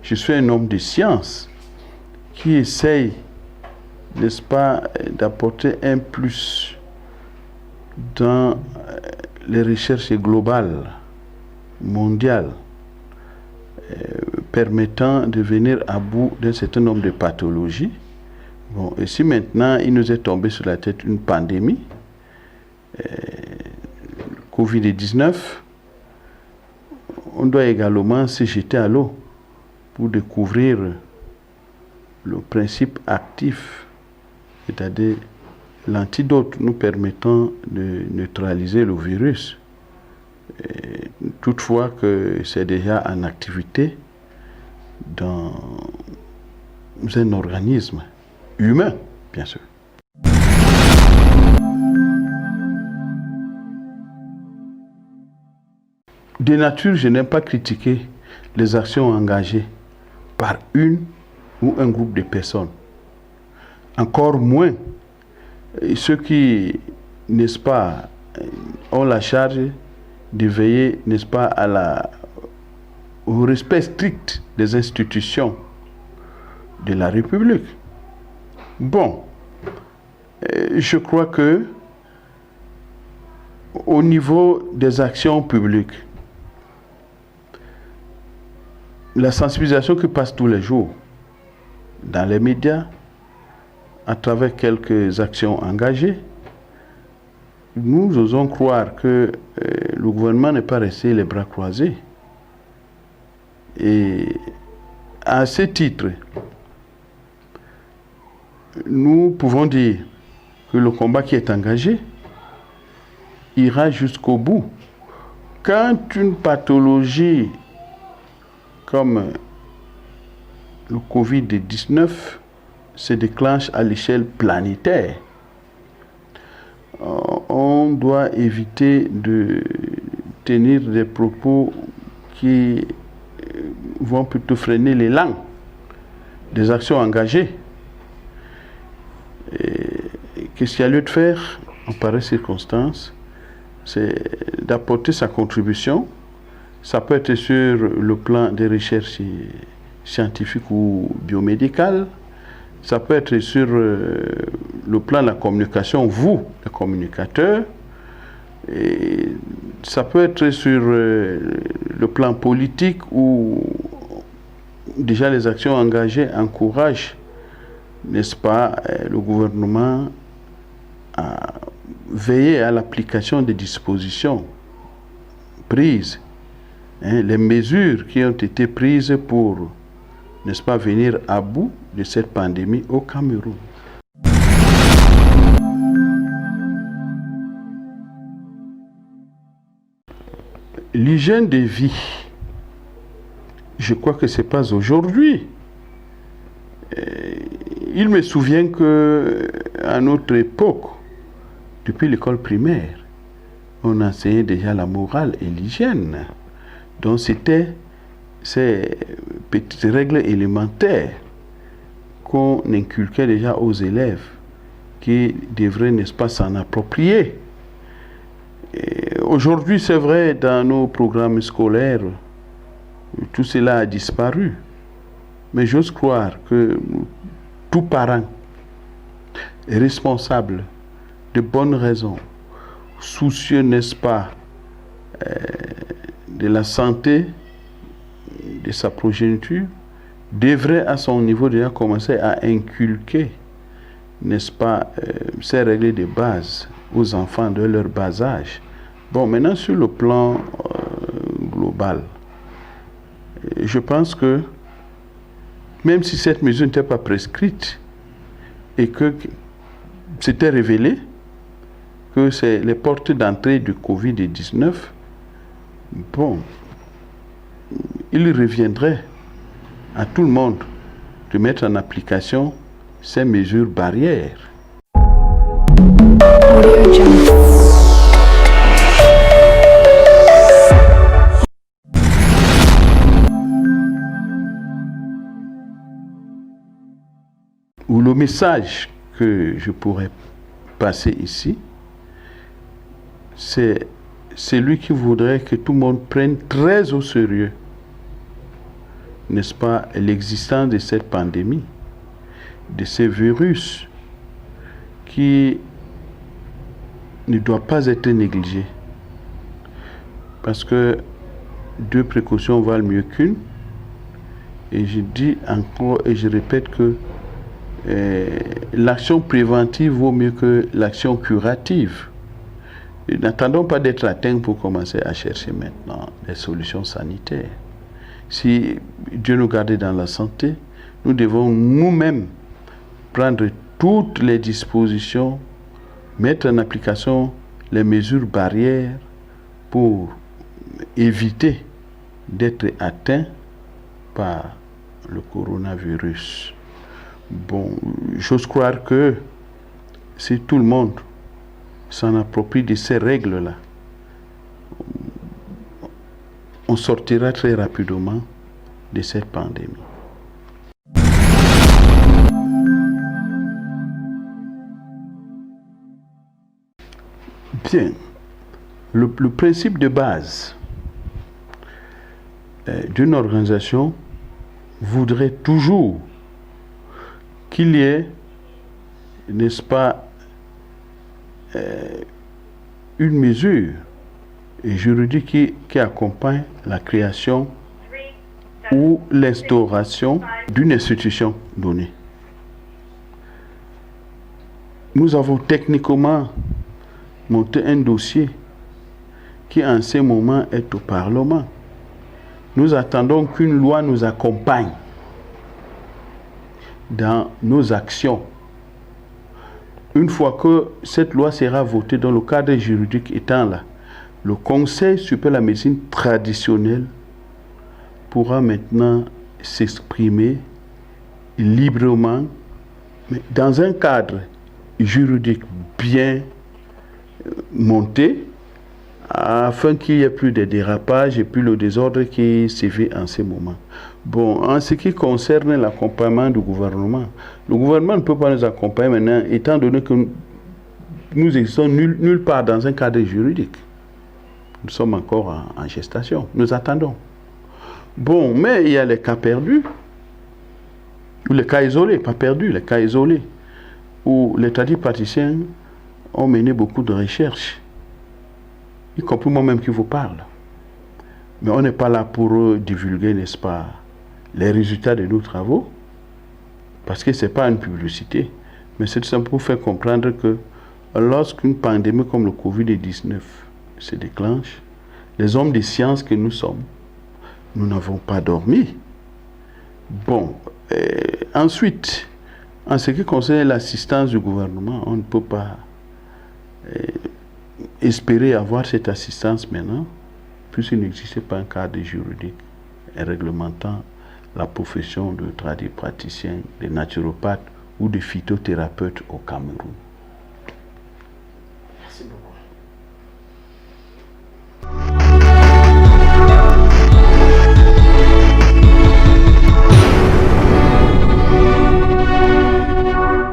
je suis un homme de science qui essaye, n'est-ce pas, d'apporter un plus dans les recherches globales, mondiales, permettant de venir à bout d'un certain nombre de pathologies. Bon, et si maintenant il nous est tombé sur la tête une pandémie, Covid-19, on doit également se jeter à l'eau pour découvrir le principe actif, c'est-à-dire l'antidote nous permettant de neutraliser le virus. Et toutefois que c'est déjà en activité dans un organisme humain, bien sûr. De nature, je n'aime pas critiquer les actions engagées par une ou un groupe de personnes. Encore moins ceux qui, n'est-ce pas, ont la charge de veiller, n'est-ce pas, au respect strict des institutions de la République. Bon, je crois que au niveau des actions publiques, la sensibilisation qui passe tous les jours dans les médias, à travers quelques actions engagées, nous osons croire que le gouvernement n'est pas resté les bras croisés. Et à ce titre, nous pouvons dire que le combat qui est engagé ira jusqu'au bout. Quand une pathologie comme le Covid-19 se déclenche à l'échelle planétaire, on doit éviter de tenir des propos qui vont plutôt freiner l'élan des actions engagées. Qu'est-ce qu'il y a lieu de faire en pareille circonstance? C'est d'apporter sa contribution. Ça peut être sur le plan des recherches scientifiques ou biomédicales. Ça peut être sur le plan de la communication, vous, les communicateurs. Et ça peut être sur le plan politique où déjà les actions engagées encouragent, n'est-ce pas, le gouvernement à veiller à l'application des dispositions prises, les mesures qui ont été prises pour, n'est-ce pas, venir à bout de cette pandémie au Cameroun. L'hygiène de vie, je crois que ce n'est pas aujourd'hui. Il me souvient qu'à notre époque, depuis l'école primaire, on enseignait déjà la morale et l'hygiène. Donc c'était ces petites règles élémentaires qu'on inculquait déjà aux élèves qui devraient, n'est-ce pas, s'en approprier. Aujourd'hui, c'est vrai, dans nos programmes scolaires, tout cela a disparu. Mais j'ose croire que tout parent est responsable de bonnes raisons, soucieux, n'est-ce pas, de la santé de sa progéniture, devrait à son niveau déjà commencer à inculquer, n'est-ce pas, ces règles de base aux enfants de leur bas âge. Bon, maintenant sur le plan global, je pense que même si cette mesure n'était pas prescrite et que c'était révélé que c'est les portes d'entrée du Covid-19, bon, il reviendrait à tout le monde de mettre en application ces mesures barrières. Ou le message que je pourrais passer ici, c'est celui qui voudrait que tout le monde prenne très au sérieux n'est-ce pas, l'existence de cette pandémie, de ces virus qui ne doit pas être négligé. Parce que 2 précautions valent mieux qu'une. Et je dis encore et je répète que l'action préventive vaut mieux que l'action curative. Et n'attendons pas d'être atteints pour commencer à chercher maintenant des solutions sanitaires. Si Dieu nous garde dans la santé, nous devons nous-mêmes prendre toutes les dispositions, mettre en application les mesures barrières pour éviter d'être atteints par le coronavirus. Bon, j'ose croire que si tout le monde s'en approprie de ces règles-là, on sortira très rapidement de cette pandémie. Bien, le principe de base d'une organisation voudrait toujours qu'il y ait, n'est-ce pas, une mesure juridique qui accompagne la création ou l'instauration d'une institution donnée. Nous avons techniquement monté un dossier qui en ce moment est au Parlement. Nous attendons qu'une loi nous accompagne dans nos actions. Une fois que cette loi sera votée dans le cadre juridique étant là, le Conseil supérieur de la médecine traditionnelle pourra maintenant s'exprimer librement, mais dans un cadre juridique bien monté, afin qu'il n'y ait plus de dérapages et plus le désordre qui sévit en ce moment. Bon, en ce qui concerne l'accompagnement du gouvernement, le gouvernement ne peut pas nous accompagner maintenant, étant donné que nous existons nulle part dans un cadre juridique. Nous sommes encore en gestation, nous attendons. Bon, mais il y a les cas perdus, ou les cas isolés, pas perdus, les cas isolés, où les tradipraticiens ont mené beaucoup de recherches, y compris moi-même qui vous parle. Mais on n'est pas là pour divulguer, n'est-ce pas, les résultats de nos travaux, parce que ce n'est pas une publicité, mais c'est tout simplement pour faire comprendre que lorsqu'une pandémie comme le Covid-19 se déclenche, les hommes de science que nous sommes, nous n'avons pas dormi. Bon, ensuite, en ce qui concerne l'assistance du gouvernement, on ne peut pas espérer avoir cette assistance maintenant, puisqu'il n'existe pas un cadre juridique réglementant la profession de tradipraticien, de naturopathe ou de phytothérapeute au Cameroun. Merci beaucoup.